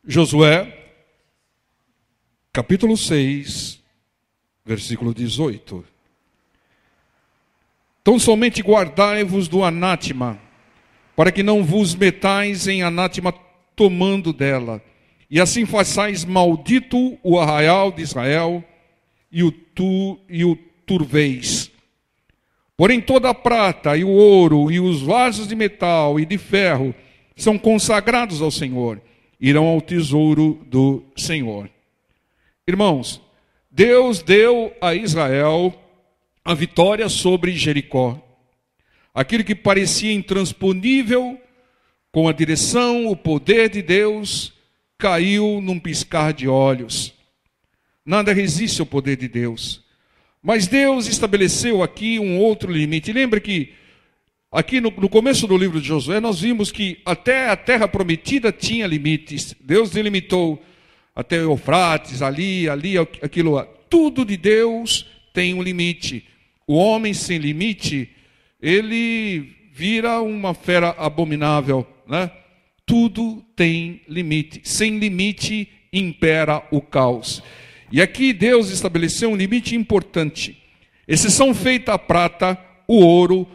Josué, capítulo 6, versículo 18. Tão somente guardai-vos do anátema, para que não vos metais em anátema tomando dela, e assim façais maldito o arraial de Israel, e o turveis. Porém toda a prata e o ouro, e os vasos de metal e de ferro, são consagrados ao Senhor, irão ao tesouro do Senhor. Irmãos, Deus deu a Israel a vitória sobre Jericó. Aquilo que parecia intransponível, com a direção, o poder de Deus, caiu num piscar de olhos. Nada resiste ao poder de Deus. Mas Deus estabeleceu aqui um outro limite. Lembra que aqui no começo do livro de Josué nós vimos que até a terra prometida tinha limites. Deus delimitou até Eufrates, ali, aquilo lá. Tudo de Deus tem um limite. O homem sem limite, ele vira uma fera abominável, né? Tudo tem limite. Sem limite impera o caos. E aqui Deus estabeleceu um limite importante. Exceção feita a prata, o ouro,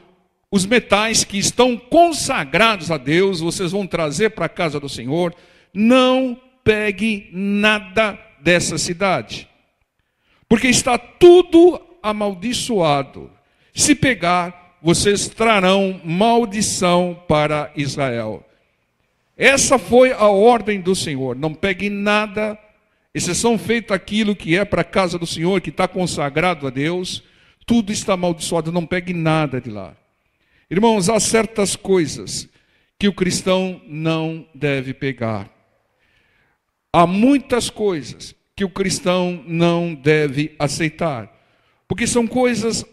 os metais que estão consagrados a Deus, vocês vão trazer para a casa do Senhor. Não pegue nada dessa cidade, porque está tudo amaldiçoado. Se pegar, vocês trarão maldição para Israel. Essa foi a ordem do Senhor. Não pegue nada, exceção feita aquilo que é para a casa do Senhor, que está consagrado a Deus. Tudo está amaldiçoado, não pegue nada de lá. Irmãos, há certas coisas que o cristão não deve pegar. Há muitas coisas que o cristão não deve aceitar, porque são coisas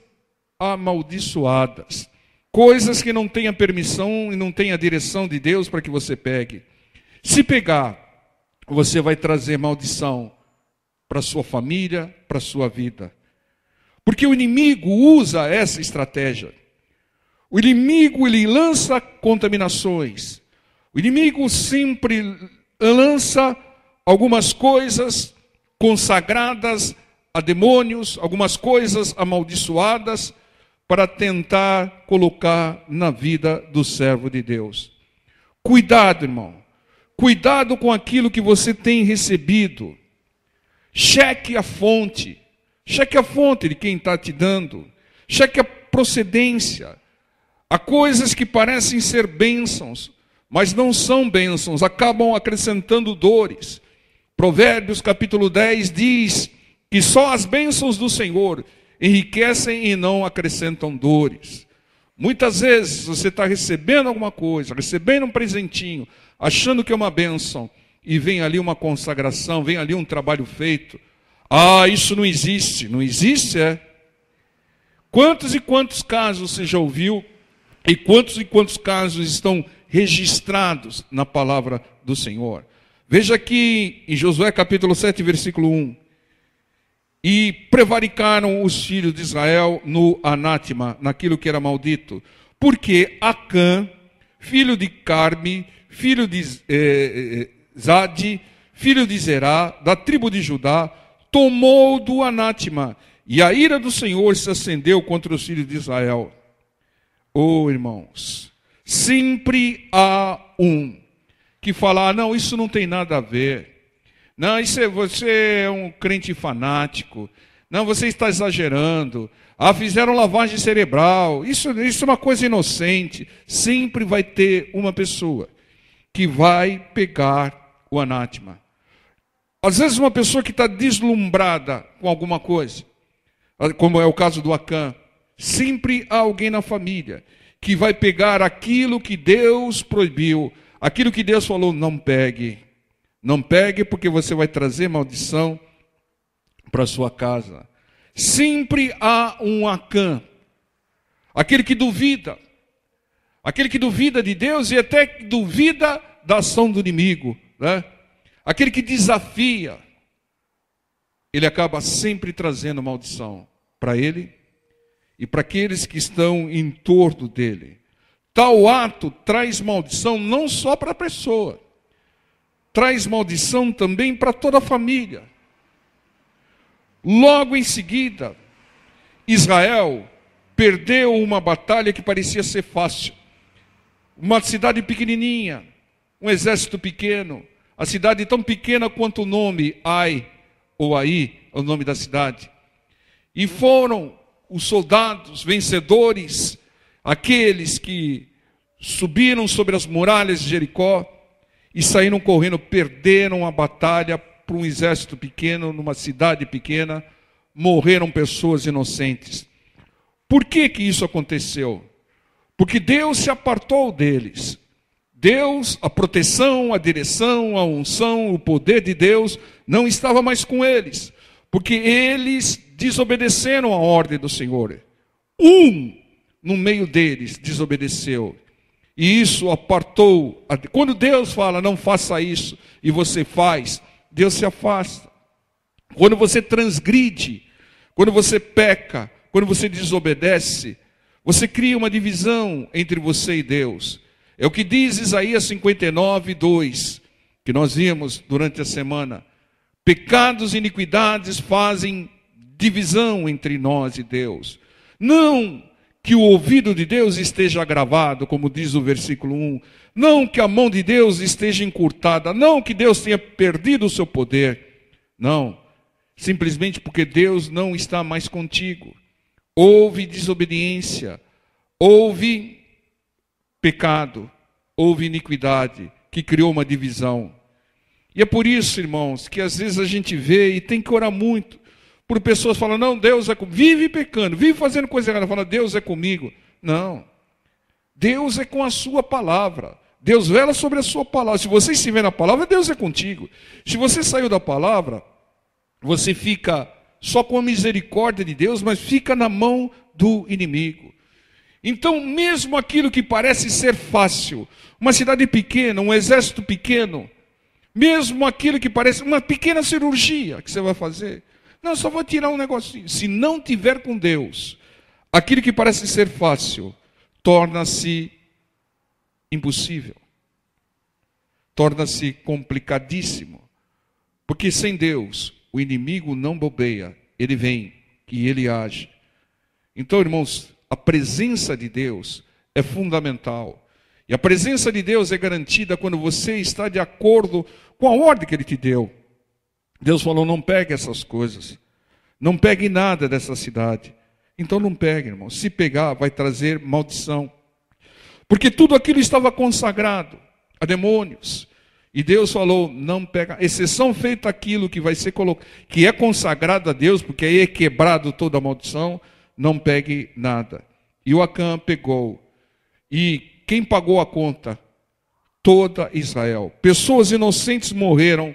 amaldiçoadas, coisas que não têm a permissão e não têm a direção de Deus para que você pegue. Se pegar, você vai trazer maldição para a sua família, para a sua vida. Porque o inimigo usa essa estratégia. O inimigo, ele lança contaminações. O inimigo sempre lança algumas coisas consagradas a demônios, algumas coisas amaldiçoadas, para tentar colocar na vida do servo de Deus. Cuidado, irmão. Cuidado com aquilo que você tem recebido. Cheque a fonte. Cheque a fonte de quem está te dando. Cheque a procedência. Há coisas que parecem ser bênçãos, mas não são bênçãos, acabam acrescentando dores. Provérbios capítulo 10 diz que só as bênçãos do Senhor enriquecem e não acrescentam dores. Muitas vezes você está recebendo alguma coisa, recebendo um presentinho, achando que é uma bênção, e vem ali uma consagração, vem ali um trabalho feito. Ah, isso não existe. Não existe, é? Quantos e quantos casos você já ouviu, e quantos casos estão registrados na palavra do Senhor? Veja aqui em Josué capítulo 7, versículo 1. E prevaricaram os filhos de Israel no anátema, naquilo que era maldito. Porque Acã, filho de Carme, filho de Zade, filho de Zerá, da tribo de Judá, tomou do anátema. E a ira do Senhor se acendeu contra os filhos de Israel. Oh, irmãos, sempre há um que fala, não, isso não tem nada a ver. Não, você é um crente fanático. Não, você está exagerando. Ah, fizeram lavagem cerebral. Isso é uma coisa inocente. Sempre vai ter uma pessoa que vai pegar o anátema. Às vezes uma pessoa que está deslumbrada com alguma coisa, como é o caso do Acã. Sempre há alguém na família que vai pegar aquilo que Deus proibiu, aquilo que Deus falou, não pegue. Não pegue porque você vai trazer maldição para a sua casa. Sempre há um Acã, aquele que duvida de Deus e até duvida da ação do inimigo, né? Aquele que desafia, ele acaba sempre trazendo maldição para ele e para aqueles que estão em torno dele. Tal ato traz maldição não só para a pessoa, traz maldição também para toda a família. Logo em seguida, Israel perdeu uma batalha que parecia ser fácil. Uma cidade pequenininha, um exército pequeno, a cidade tão pequena quanto o nome Ai, ou Aí, é o nome da cidade. E foram os soldados vencedores, aqueles que subiram sobre as muralhas de Jericó e saíram correndo, perderam a batalha para um exército pequeno, numa cidade pequena, morreram pessoas inocentes. Por que que isso aconteceu? Porque Deus se apartou deles. Deus, a proteção, a direção, a unção, o poder de Deus não estava mais com eles, porque eles desobedeceram a ordem do Senhor. No meio deles desobedeceu. E isso apartou. Quando Deus fala, não faça isso, e você faz, Deus se afasta. Quando você transgride, quando você peca, quando você desobedece, você cria uma divisão entre você e Deus. É o que diz Isaías 59, 2, que nós vimos durante a semana. Pecados e iniquidades fazem divisão entre nós e Deus. Não que o ouvido de Deus esteja agravado, como diz o versículo 1. Não que a mão de Deus esteja encurtada. Não que Deus tenha perdido o seu poder. Não. Simplesmente porque Deus não está mais contigo. Houve desobediência. Houve pecado. Houve iniquidade que criou uma divisão. E é por isso, irmãos, que às vezes a gente vê e tem que orar muito por pessoas que falam, não, Deus é comigo. Vive pecando, vive fazendo coisa errada, fala, Deus é comigo. Não. Deus é com a sua palavra. Deus vela sobre a sua palavra. Se você estiver na palavra, Deus é contigo. Se você saiu da palavra, você fica só com a misericórdia de Deus, mas fica na mão do inimigo. Então, mesmo aquilo que parece ser fácil, uma cidade pequena, um exército pequeno, mesmo aquilo que parece uma pequena cirurgia que você vai fazer, não, só vou tirar um negocinho. Se não tiver com Deus, aquilo que parece ser fácil, torna-se impossível. Torna-se complicadíssimo. Porque sem Deus, o inimigo não bobeia. Ele vem e ele age. Então, irmãos, a presença de Deus é fundamental. E a presença de Deus é garantida quando você está de acordo com a ordem que Ele te deu. Deus falou, não pegue essas coisas. Não pegue nada dessa cidade. Então não pegue, irmão. Se pegar, vai trazer maldição. Porque tudo aquilo estava consagrado a demônios. E Deus falou, não pega. Exceção feita aquilo que vai ser colocado, que é consagrado a Deus, porque aí é quebrado toda a maldição, não pegue nada. E o Acã pegou. E quem pagou a conta? Toda Israel. Pessoas inocentes morreram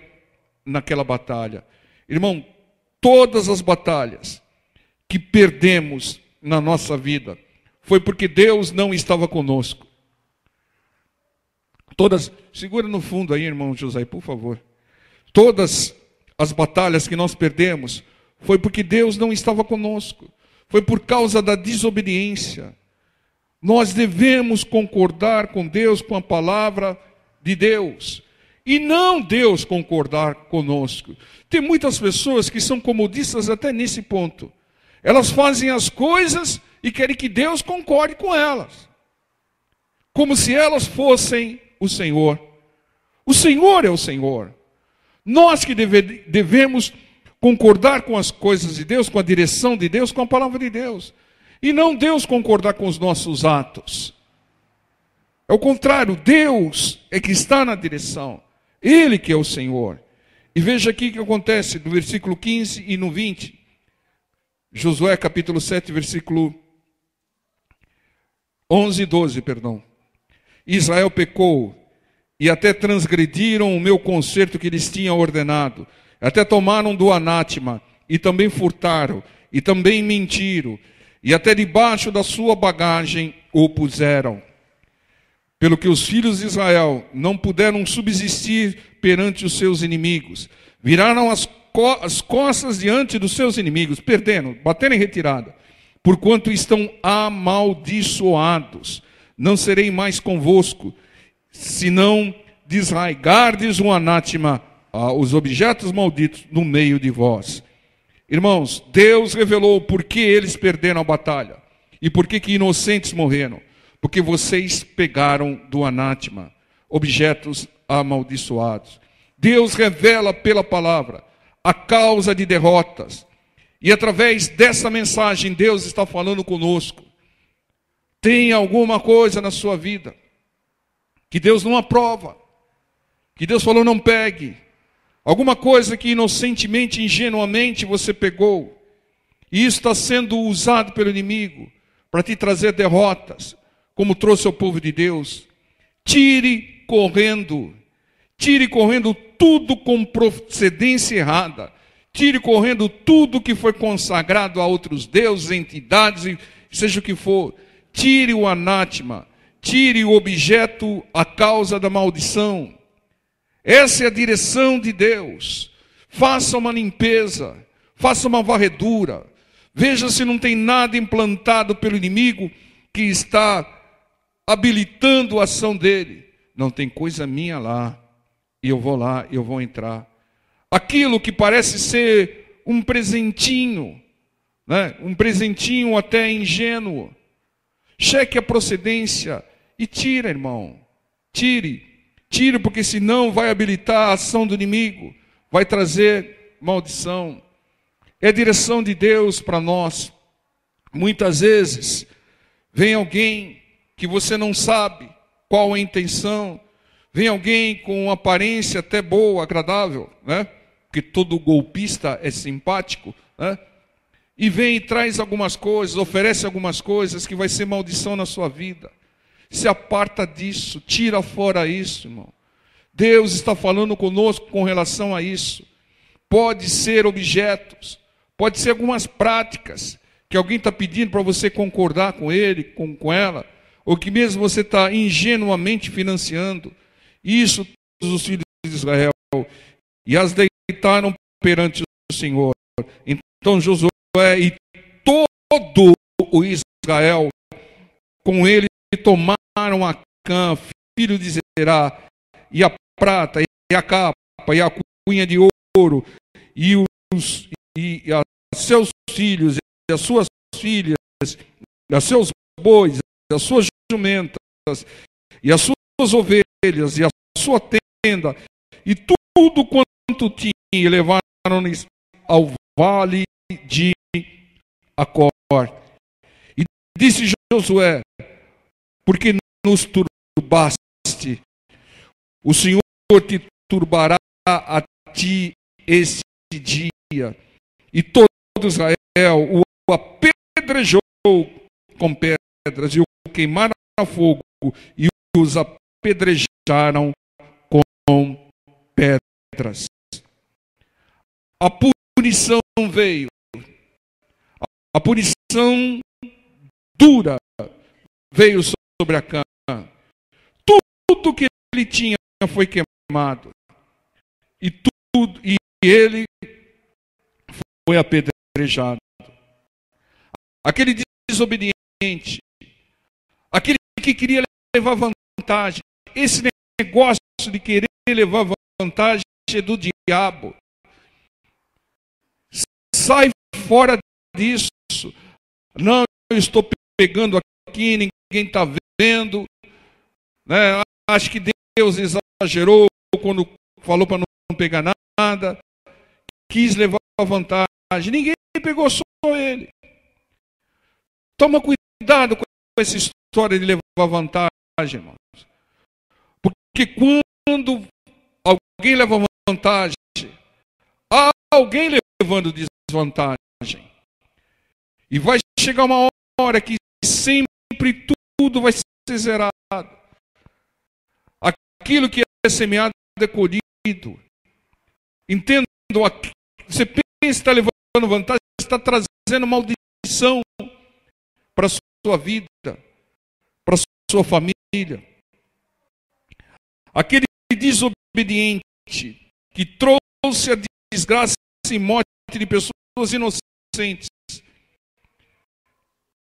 naquela batalha. Irmão, todas as batalhas que perdemos na nossa vida foi porque Deus não estava conosco. Todas, segura no fundo aí, irmão José, por favor. Todas as batalhas que nós perdemos foi porque Deus não estava conosco. Foi por causa da desobediência. Nós devemos concordar com Deus, com a palavra de Deus. E não Deus concordar conosco. Tem muitas pessoas que são comodistas até nesse ponto. Elas fazem as coisas e querem que Deus concorde com elas. Como se elas fossem o Senhor. O Senhor é o Senhor. Nós que devemos concordar com as coisas de Deus, com a direção de Deus, com a palavra de Deus. E não Deus concordar com os nossos atos. É o contrário, Deus é que está na direção. Ele que é o Senhor. E veja aqui o que acontece no versículo 15 e no 20. Josué capítulo 7, versículo 11 e 12, perdão. Israel pecou e até transgrediram o meu concerto que lhes tinha ordenado. Até tomaram do anátema e também furtaram e também mentiram. E até debaixo da sua bagagem o puseram. Pelo que os filhos de Israel não puderam subsistir perante os seus inimigos. Viraram as costas diante dos seus inimigos, perdendo, bateram em retirada. Porquanto estão amaldiçoados. Não serei mais convosco, senão desraigardes um anátema aos objetos malditos no meio de vós. Irmãos, Deus revelou por que eles perderam a batalha e por que inocentes morreram. Porque vocês pegaram do anátema objetos amaldiçoados. Deus revela pela palavra a causa de derrotas. E através dessa mensagem, Deus está falando conosco. Tem alguma coisa na sua vida que Deus não aprova, que Deus falou não pegue. Alguma coisa que inocentemente, ingenuamente você pegou. E isso está sendo usado pelo inimigo para te trazer derrotas, como trouxe ao povo de Deus. Tire correndo tudo com procedência errada. Tire correndo tudo que foi consagrado a outros deuses, entidades, seja o que for. Tire o anátema, tire o objeto, a causa da maldição. Essa é a direção de Deus. Faça uma limpeza, faça uma varredura. Veja se não tem nada implantado pelo inimigo que está habilitando a ação dele. Não tem coisa minha lá, e eu vou lá, eu vou entrar. Aquilo que parece ser um presentinho, né? Um presentinho até ingênuo. Cheque a procedência e tira, irmão. Tire, porque senão vai habilitar a ação do inimigo, vai trazer maldição. É a direção de Deus para nós. Muitas vezes vem alguém que você não sabe qual a intenção, vem alguém com uma aparência até boa, agradável, né? Porque todo golpista é simpático, né? E vem e traz algumas coisas, oferece algumas coisas que vai ser maldição na sua vida. Se aparta disso, tira fora isso, irmão. Deus está falando conosco com relação a isso. Pode ser objetos, pode ser algumas práticas que alguém está pedindo para você concordar com ele, com ela, ou que mesmo você está ingenuamente financiando. Isso todos os filhos de Israel, e as deitaram perante o Senhor. Então Josué e todo o Israel com ele tomaram a Acã, filho de Zerá, e a prata, e a capa, e a cunha de ouro, e a seus filhos, e as suas filhas, e a seus bois, e as suas jumentas, e as suas ovelhas, e a sua tenda, e tudo quanto tinha, e levaram-nos ao vale de Acor. E disse Josué: porque nos turbaste, o Senhor te turbará a ti esse dia. E todo Israel o apedrejou com pedras, e o queimaram a fogo, e os apedrejaram com pedras. A punição veio. A punição dura veio sobre Acã. Tudo que ele tinha foi queimado. E ele foi apedrejado. Aquele desobediente, aquele que queria levar vantagem, esse negócio de querer levar vantagem é do diabo. Sai fora disso. Não, eu estou pegando aqui, ninguém está vendo, né? Acho que Deus exagerou quando falou para não pegar nada, quis levar vantagem. Ninguém pegou, só ele. Toma cuidado com essa história de levar vantagem, irmãos. Porque quando alguém leva vantagem, há alguém levando desvantagem. E vai chegar uma hora que sempre tudo vai ser zerado. Aquilo que é semeado é colhido. Entendo, você pensa que está levando vantagem, está trazendo maldição para a sua vida, para a sua família. Aquele desobediente que trouxe a desgraça e morte de pessoas inocentes,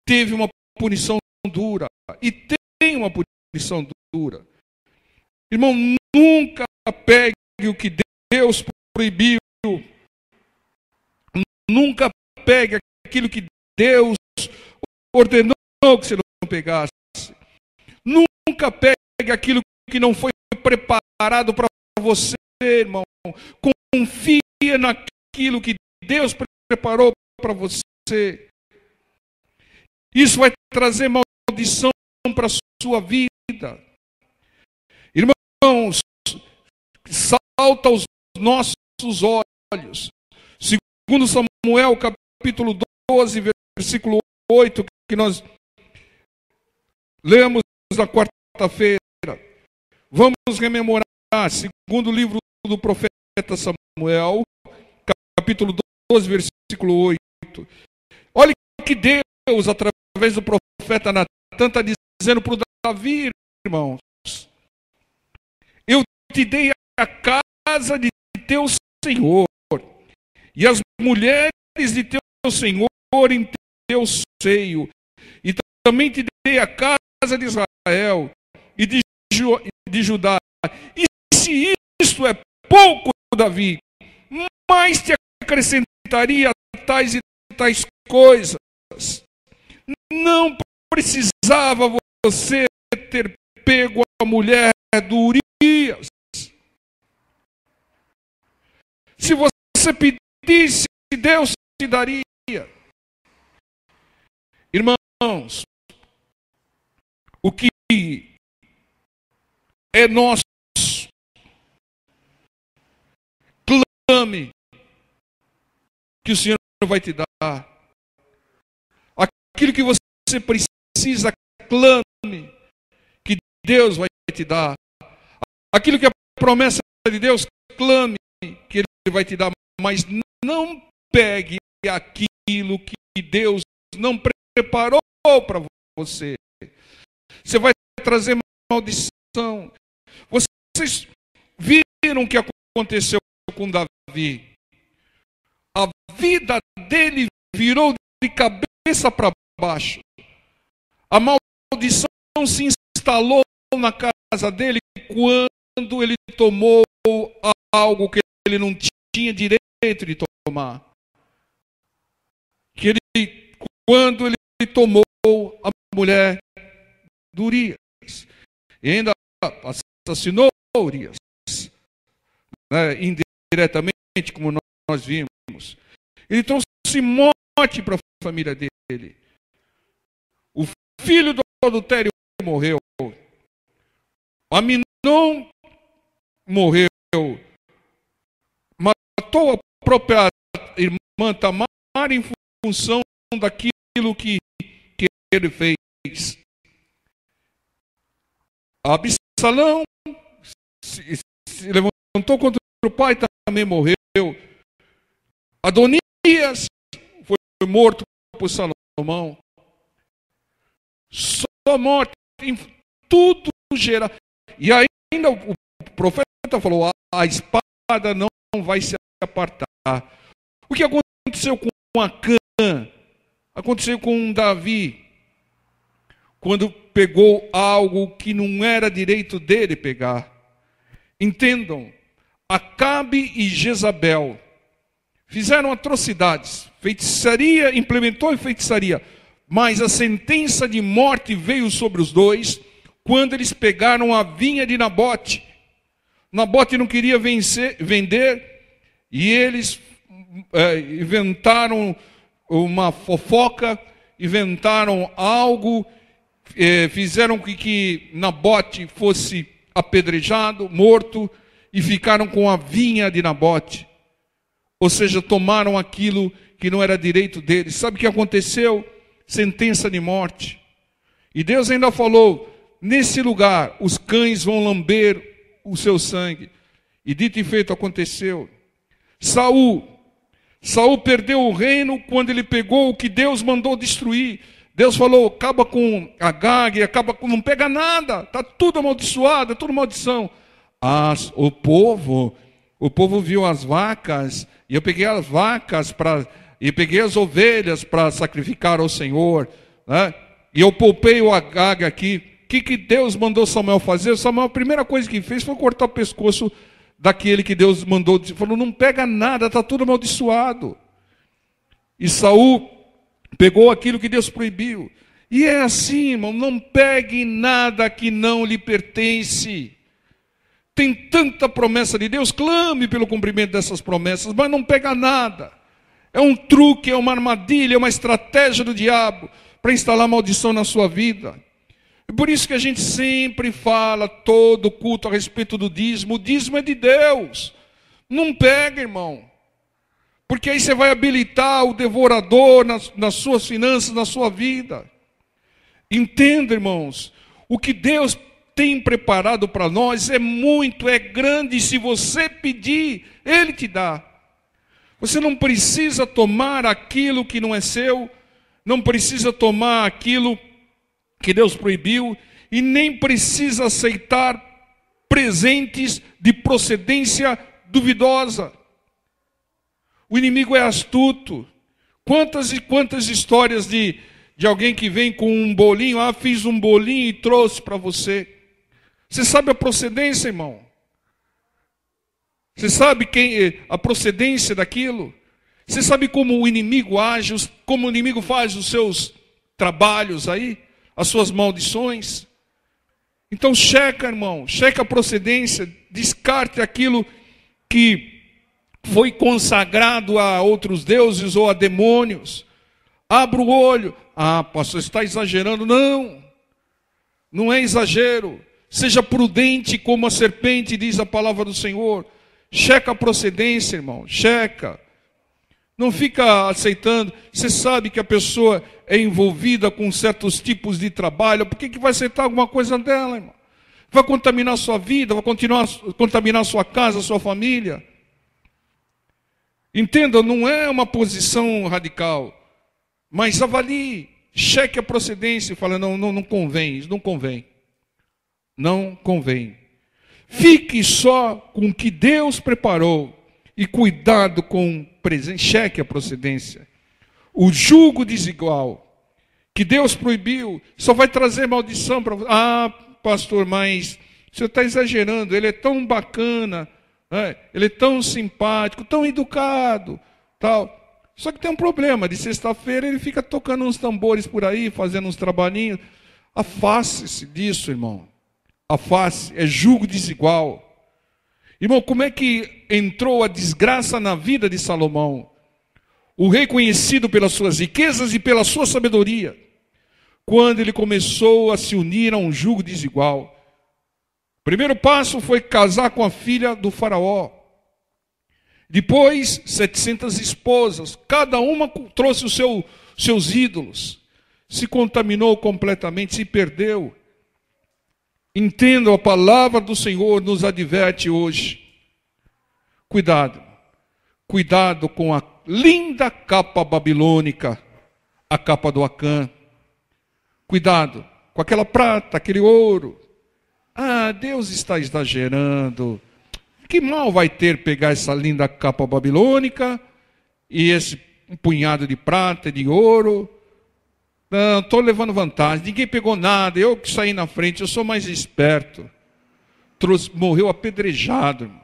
teve uma punição dura, e tem uma punição dura. Irmão, nunca pegue o que Deus proibiu. Nunca pegue aquilo que Deus ordenou que você não pegasse. Nunca pegue aquilo que não foi preparado para você, irmão. Confia naquilo que Deus preparou para você. Isso vai trazer maldição para a sua vida. Irmãos, salta aos nossos olhos. Segundo Samuel, capítulo 12, versículo 8, que nós lemos na quarta-feira. Vamos rememorar, segundo o livro do profeta Samuel, capítulo 12, versículo 8. Olha que Deus, através do profeta Natan, está dizendo para o Davi, irmãos: eu te dei a casa de teu Senhor, e as mulheres de teu Senhor em teu seio, e também te dei a casa de Israel e de Judá. E se isto é pouco, Davi, mais te acrescentaria tais e tais coisas. Não precisava você ter pego a mulher do Urias. Se você pedisse, Deus te daria. Irmãos, o que é nosso, clame, que o Senhor vai te dar. Aquilo que você precisa, clame, que Deus vai te dar. Aquilo que é promessa de Deus, clame, que Ele vai te dar. Mas não pegue aquilo que Deus não preparou para você. Você vai trazer maldição. Vocês viram o que aconteceu com Davi? A vida dele virou de cabeça para baixo. A maldição se instalou na casa dele quando ele tomou algo que ele não tinha direito de tomar. Quando ele tomou a mulher de Urias, e ainda assassinou Urias, né, indiretamente, como nós vimos. Ele trouxe morte para a família dele. O filho do adultério morreu. Aminon morreu. Matou a própria irmã Tamar em função daquilo que ele fez. Absalão se levantou contra o pai, também morreu. Adonias foi morto por Salomão. Só morte, tudo gera. E ainda o profeta falou: a espada não vai se apartar. O que aconteceu com Acã? Aconteceu com Davi, quando pegou algo que não era direito dele pegar. Entendam, Acabe e Jezabel fizeram atrocidades, feitiçaria, implementou feitiçaria, mas a sentença de morte veio sobre os dois quando eles pegaram a vinha de Nabote. Nabote não queria vender, e eles inventaram uma fofoca, inventaram algo, fizeram que Nabote fosse apedrejado, morto, e ficaram com a vinha de Nabote. Ou seja, tomaram aquilo que não era direito deles. Sabe o que aconteceu? Sentença de morte. E Deus ainda falou: nesse lugar os cães vão lamber o seu sangue. E dito e feito aconteceu. Saul perdeu o reino quando ele pegou o que Deus mandou destruir. Deus falou: acaba com Agag, não pega nada, está tudo amaldiçoado, é tudo maldição. O povo viu as vacas, e eu peguei as vacas e peguei as ovelhas para sacrificar ao Senhor, né? E eu poupei o Agag aqui. O que Deus mandou Samuel fazer? Samuel, a primeira coisa que fez foi cortar o pescoço daquele que Deus mandou. Falou, não pega nada, está tudo amaldiçoado. E Saul pegou aquilo que Deus proibiu. E é assim, irmão, não pegue nada que não lhe pertence. Tem tanta promessa de Deus, clame pelo cumprimento dessas promessas, mas não pega nada. É um truque, é uma armadilha, é uma estratégia do diabo para instalar maldição na sua vida. E por isso que a gente sempre fala todo culto a respeito do dízimo. O dízimo é de Deus. Não pega, irmão. Porque aí você vai habilitar o devorador nas suas finanças, na sua vida. Entenda, irmãos, o que Deus tem preparado para nós é muito, é grande. Se você pedir, Ele te dá. Você não precisa tomar aquilo que não é seu, não precisa tomar aquilo que Deus proibiu, e nem precisa aceitar presentes de procedência duvidosa. O inimigo é astuto. Quantas e quantas histórias de alguém que vem com um bolinho, fiz um bolinho e trouxe para você. Você sabe a procedência, irmão? Você sabe a procedência daquilo? Você sabe como o inimigo age, como o inimigo faz os seus trabalhos aí, as suas maldições? Então checa, irmão, checa a procedência, descarte aquilo que foi consagrado a outros deuses ou a demônios. Abra o olho. Pastor, você está exagerando. Não, não é exagero. Seja prudente como a serpente, diz a palavra do Senhor. Checa a procedência, irmão, checa. Não fica aceitando. Você sabe que a pessoa é envolvida com certos tipos de trabalho. Por que vai aceitar alguma coisa dela, irmão? Vai contaminar a sua vida, vai contaminar a sua casa, a sua família. Entenda, não é uma posição radical. Mas avalie, cheque a procedência e fala, não convém, isso não convém. Não convém. Fique só com o que Deus preparou e cuidado com o presente. Cheque a procedência. O jugo desigual que Deus proibiu só vai trazer maldição para você. Pastor, mas o senhor está exagerando. Ele é tão bacana, ele é tão simpático, tão educado, tal. Só que tem um problema. De sexta-feira ele fica tocando uns tambores por aí, fazendo uns trabalhinhos. Afaste-se disso, irmão. Afaste, é jugo desigual. Irmão, como é que entrou a desgraça na vida de Salomão? O rei conhecido pelas suas riquezas e pela sua sabedoria, quando ele começou a se unir a um jugo desigual. O primeiro passo foi casar com a filha do faraó. Depois, 700 esposas, cada uma trouxe os seus ídolos. Se contaminou completamente, se perdeu. Entenda, a palavra do Senhor nos adverte hoje. Cuidado. Cuidado com a linda capa babilônica, a capa do Acã. Cuidado com aquela prata, aquele ouro. Deus está exagerando. Que mal vai ter pegar essa linda capa babilônica e esse punhado de prata e de ouro? Não, estou levando vantagem. Ninguém pegou nada. Eu que saí na frente, eu sou mais esperto. Morreu apedrejado, irmão.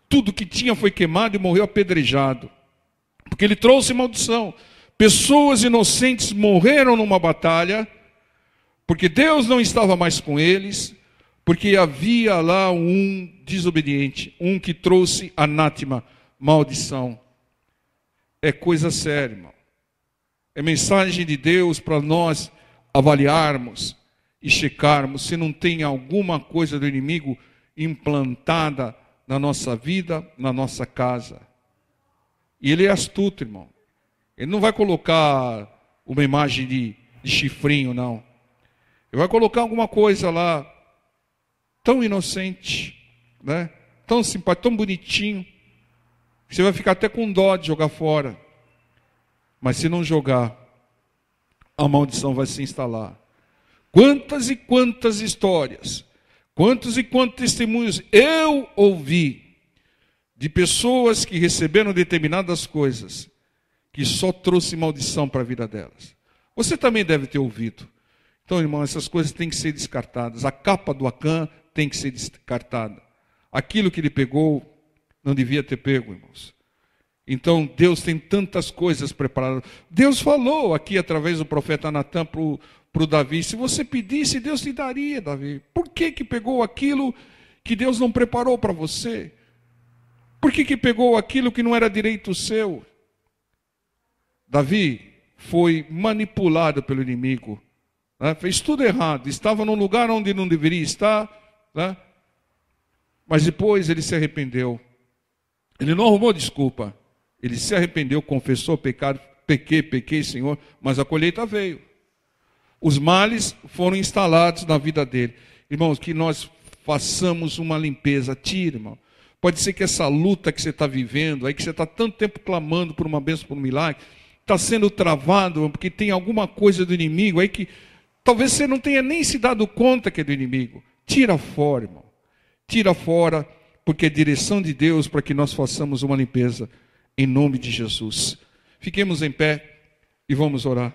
Tudo que tinha foi queimado e morreu apedrejado. Porque ele trouxe maldição. Pessoas inocentes morreram numa batalha, porque Deus não estava mais com eles, porque havia lá um desobediente, um que trouxe anátema, maldição. É coisa séria, irmão. É mensagem de Deus para nós avaliarmos e checarmos se não tem alguma coisa do inimigo implantada na nossa vida, na nossa casa. E ele é astuto, irmão. Ele não vai colocar uma imagem de chifrinho, não. Ele vai colocar alguma coisa lá tão inocente, né? Tão simpático, tão bonitinho, que você vai ficar até com dó de jogar fora. Mas se não jogar, a maldição vai se instalar. Quantas e quantas histórias, quantos e quantos testemunhos eu ouvi de pessoas que receberam determinadas coisas que só trouxe maldição para a vida delas. Você também deve ter ouvido. Então Então, irmão, essas coisas têm que ser descartadas. A capa do Acã tem que ser descartada. Aquilo que ele pegou, não devia ter pego, irmãos. Então, Deus tem tantas coisas preparadas. Deus falou aqui, através do profeta Natã, para o Davi, se você pedisse, Deus te daria, Davi. Por que pegou aquilo que Deus não preparou para você? Por que pegou aquilo que não era direito seu? Davi foi manipulado pelo inimigo, né? Fez tudo errado, estava num lugar onde não deveria estar, né? Mas depois ele se arrependeu. Ele não arrumou desculpa. Ele se arrependeu, confessou pecado, pequei, Senhor, mas a colheita veio. Os males foram instalados na vida dele. Irmãos, que nós façamos uma limpeza. Tira, irmão. Pode ser que essa luta que você está vivendo, aí que você está tanto tempo clamando por uma bênção, por um milagre, está sendo travado, porque tem alguma coisa do inimigo aí que talvez você não tenha nem se dado conta que é do inimigo. Tira fora, irmão. Tira fora, porque é direção de Deus para que nós façamos uma limpeza, em nome de Jesus. Fiquemos em pé e vamos orar.